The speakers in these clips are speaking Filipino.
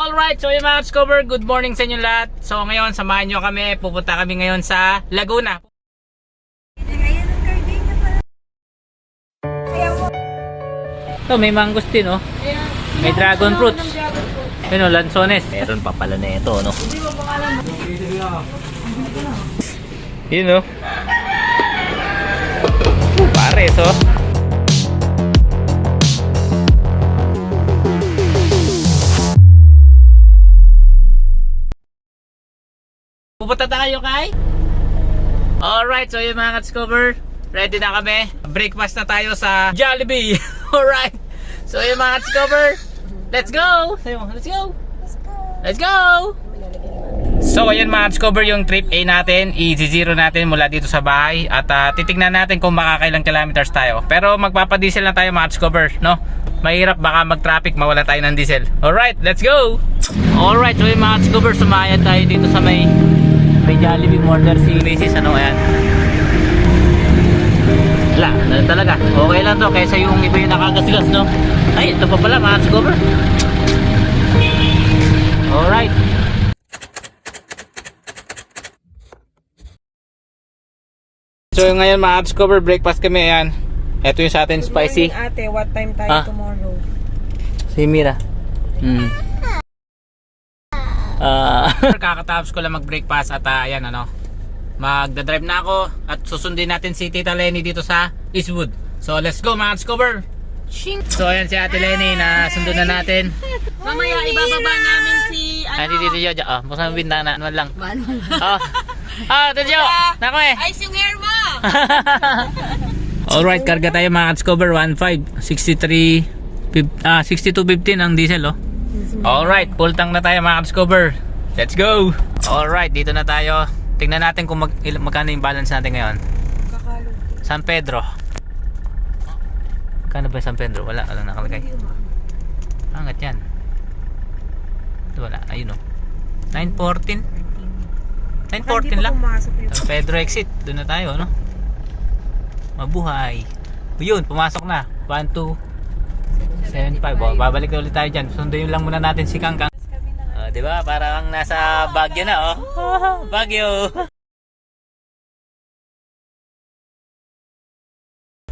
Alright, so yung mga Discover, good morning sa inyo lahat. So ngayon, samahan nyo kami. Pupunta kami ngayon sa Laguna. So may mangosteen, oh. May dragon fruits. Yun, oh, lansones. Meron pa pala na ito, no? Yun, oh. Pares, oh. Pupunta tayo kay? Alright, so yung mga Discover, ready na kami. Breakfast na tayo sa Jollibee. Alright, so yung mga Discover, let's go! Let's go! Let's go! So ayan mga Discover, yung trip A natin, i-zero natin mula dito sa bahay. At titignan natin kung makakailang kilometers tayo. Pero magpapadiesel na tayo mga Discover, no? Mahirap, baka mag-traffic, mawala tayo ng diesel. Alright, let's go! Alright, so yung mga Discover, sumayad tayo dito sa may Jollibee. Order si Mrs. Ano, ayan. Wala, talaga. Okay lang to, kaysa yung iba yung nakagasigas, no? Ay, ito pa pala mga Discover. Alright. So ngayon mga Discover, breakfast kami, ayan. Ito yung sa atin, spicy. Good morning, ate. What time tayo tomorrow? Si Mira. Kakatapos ko lang mag-breakfast at ayan, ano, magdadrive na ako at susundin natin si Tita Lenny dito sa Eastwood. So let's go mga Discover. So ayan si Ate Lenny na sundin na natin. Mamaya ibababa namin si Ate Tito Jojo, buksan mo bintana, ano lang. Tito Jo, nako eh. Ice yung hair mo! Alright, karga tayo mga Discover. 1.5 62.15 ang diesel, oh. Alright, full tank na tayo mga Discover. Let's go! Alright, dito na tayo. Tingnan natin kung magkano yung balance natin ngayon. San Pedro. Kano ba San Pedro? Wala nakalagay. Angat yan. Ito wala, ayun, oh. 9.14 9.14 lang. San Pedro exit, doon na tayo, no? Mabuhay. Yun, pumasok na. 1275. Babalik na ulit tayo dyan. Sunduin lang muna natin si Kangkang. Diba? Parang nasa Baguio na, oh. Baguio.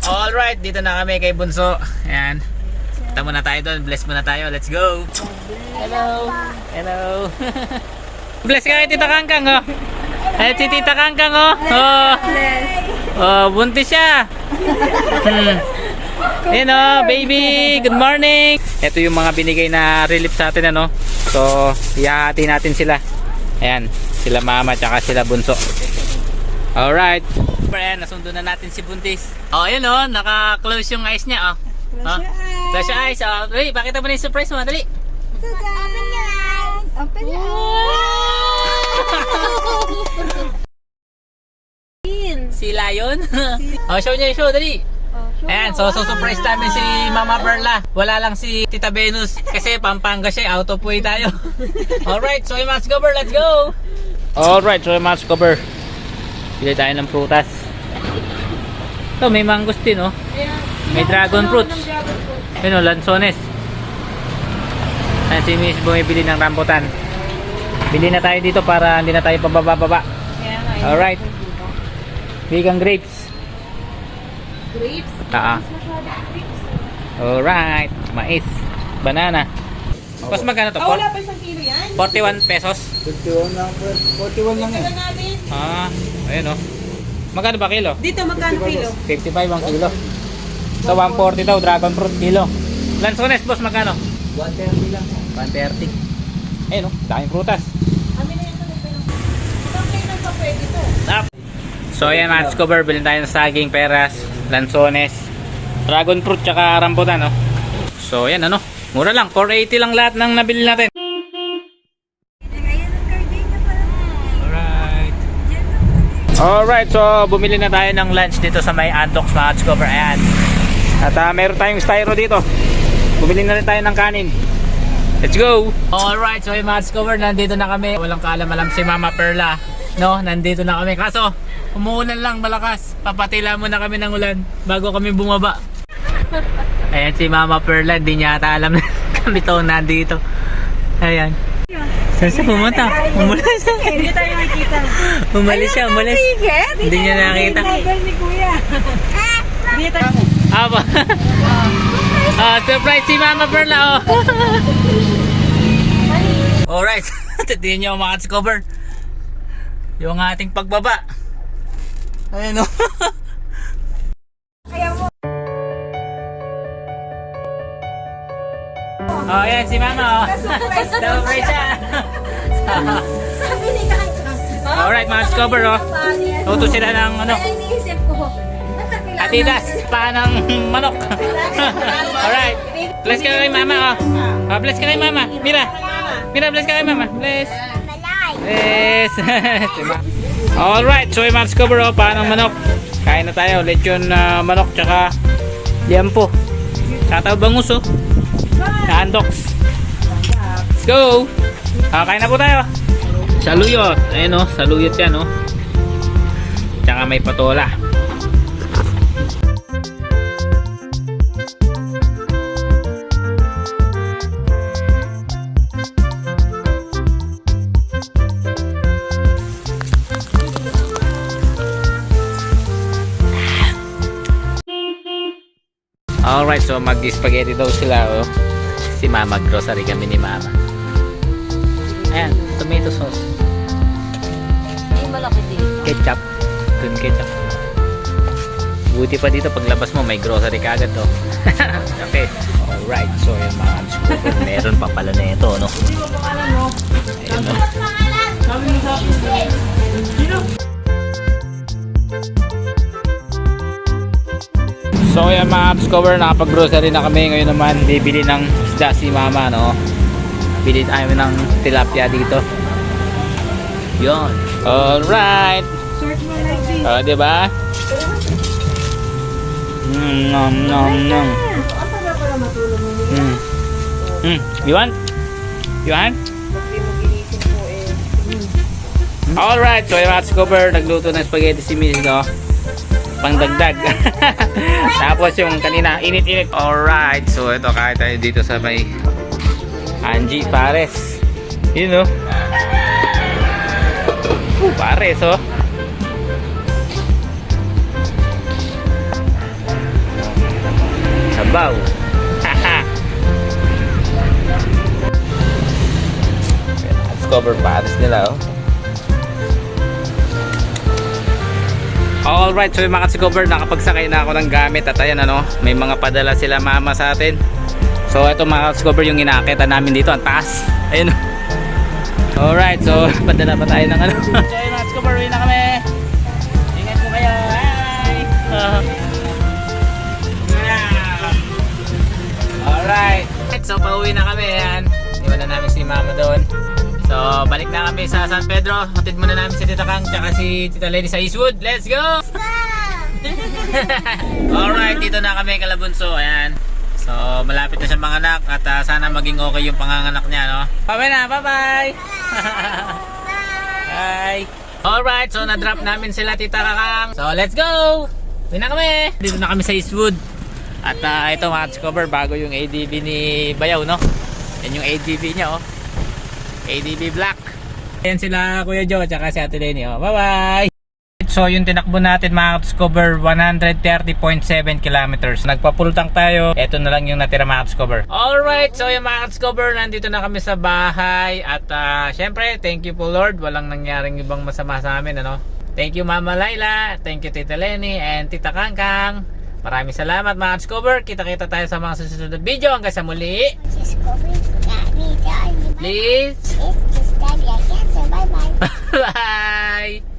Alright, dito na kami kay Bunso. Ayan. Punta muna tayo doon. Bless muna tayo. Let's go. Hello. Hello. Bless ka kay Tita Kangkang, oh. Ay, si Tita Kangkang, oh. Oh, buntis siya. Ayan, oh, baby. Good morning. Ito yung mga binigay na relief sa atin, ano. So, ihahati natin sila. Ayan, sila mama tsaka sila Bunso. Alright. Ayan, nasundo na natin si Buntis. Oh, ayan, oh, naka-close yung eyes niya, oh. Close your eyes, oh. Dali, pakita mo na yung surprise mo, dali. Open your eyes! Open your eyes! Si Lion. Oh, show niya yung show, dali. Ayan, so surprise namin si Mama Perla. Wala lang si Tita Venus kasi Pampanga siya, out of way tayo. Alright, so yung mga Discover, let's go. Alright, so yung mga Discover, pili tayo ng prutas. Ito, may mangosteen, oh. May dragon fruits. Yun, oh, lansones. Ayan, si Miss bumibili ng rambutan. Bili na tayo dito para hindi na tayo pababa-baba. Alright. Vegan grapes. Grapes? Alright. Mais. Banana. Mas magkano to? Wala pa isang kilo yan? 41 pesos. 51 lang, 41 lang yan. Ayun, oh. Magkano ba kilo? Dito magkano kilo? 55 ang kilo. So 140 daw dragon fruit kilo. Lansones boss magkano? 130 lang. 130. Ayun, oh, daming prutas. Amin na yan sa nagpero. Magkano kayo nang papwede to? So ayan mga Discover, bilhin tayo ng saging, peras, lansones, dragon fruit, tsaka rambutan, no? So ayan, ano, mura lang, 480 lang lahat ng nabili natin. Alright, so bumili na tayo ng lunch dito sa may Antox mga Discover, ayan. At meron tayong styro dito. Bumili na rin tayo ng kanin. Let's go! Alright, so yung mga Discover, nandito na kami. Walang kaalam-alam si Mama Perla, no? Nandito na kami. Kaso, umuulan lang malakas. Papatila muna kami ng ulan bago kami bumaba. Ayan si Mama Perla, hindi niya ata alam na kami to nandito. Ayan. Saan siya pumunta? Umalis siya. Hindi tayo makikita. Umalis siya, umalis. Hindi niya nakita. Level ni Kuya. Hindi tayo. Aba. Surprise si Mama Perla, oh. Alright. Tignan niyo mga discover. Yung ating pagbaba. Ayan, oh. Oh, ayan si Mama, oh. Surprise siya. Sabi ni Kaka. Alright, mga discover, oh. Tuto sila ng ano. Ay, iniisip ko. Adidas, paa ng manok. Alright. Bless ka kay Mama, oh. Bless ka kay Mama. Mira. Mira, bless ka kay Mama. Bless. Bless. Alright, so yung mga discover, oh, paa ng manok. Kain na tayo. Lechon manok, tsaka liampo. Tsaka bangus, oh. Andox. Let's go. Kain na po tayo. Saluyot. Ayan, oh. Saluyot yan, oh. Tsaka may patola. Alright, so mag-spaghetti daw sila, oh. Si Mama, grocery kami ni Mama. Ayan, tomato sauce. Ay, malaki din. Ketchup. Green ketchup. Buti pa dito, paglabas mo, may grocery ka agad, oh. Okay. Alright, so yung mga discover, meron pa pala na ito, no? Ayan, no? So yan mga discover, nakapag-grocery na kami. Ngayon naman, bibili ng isda si Mama, no? Bili tayo ng tilapia dito. Yun. Alright. Short mo like this. Diba? Nom nom nom. Asa na para matulog mo? You want? You want? Hindi mo ginising po eh. Alright, so yung mga discover, nagluto ng spaghetti si Miss, no? Pangdagdag. Tapos yung kanina, init-init. Alright, so ito, kahit tayo dito sa may Angie Pares. Yun, no? Pares, oh. Sabaw. Discover Pares nila, oh. Alright, so yung mga discover, nakapagsakay na ako ng gamit at ayan, ano, may mga padala sila Mama sa atin. So ito mga discover, yung inakita namin dito, ang taas. Ayun. Alright, so padala pa tayo ng ano. So yung mga discover, uwi na kami. Ingat po kayo. Bye! Alright, so pauwi na kami. Ayan, iwan na namin si Mama doon. So, balik na kami sa San Pedro. Hatid muna namin si Tita Kang tsaka si Tita Lenny sa Eastwood. Let's go! Alright, dito na kami Kalabunso. Ayan. So, malapit na siya manganak at sana maging okay yung panganganak niya, no? Bye na, bye-bye! Bye! Alright, so na-drop namin sila Tita Kang. So, let's go! Uwi na kami! Dito na kami sa Eastwood. At ito mga discover, bago yung ADV ni Bayaw, no? Yan yung ADV niya, oh. ADV Black. Ayan sila Kuya Joe at si Ate Lenny, oh. Bye-bye! So yung tinakbo natin mga discover, 130.7 kilometers. Nagpa-full tank tayo. Ito na lang yung natira mga discover. Alright, so yung mga discover, nandito na kami sa bahay. At syempre, thank you po Lord. Walang nangyaring ibang masama sa amin, ano? Thank you Mama Laila. Thank you Tita Lenny and Tita Kangkang. Maraming salamat mga discover. Kita-kita tayo sa mga susunod na video. Hanggang sa muli. Please. It's just daddy. I can't say bye bye. Bye.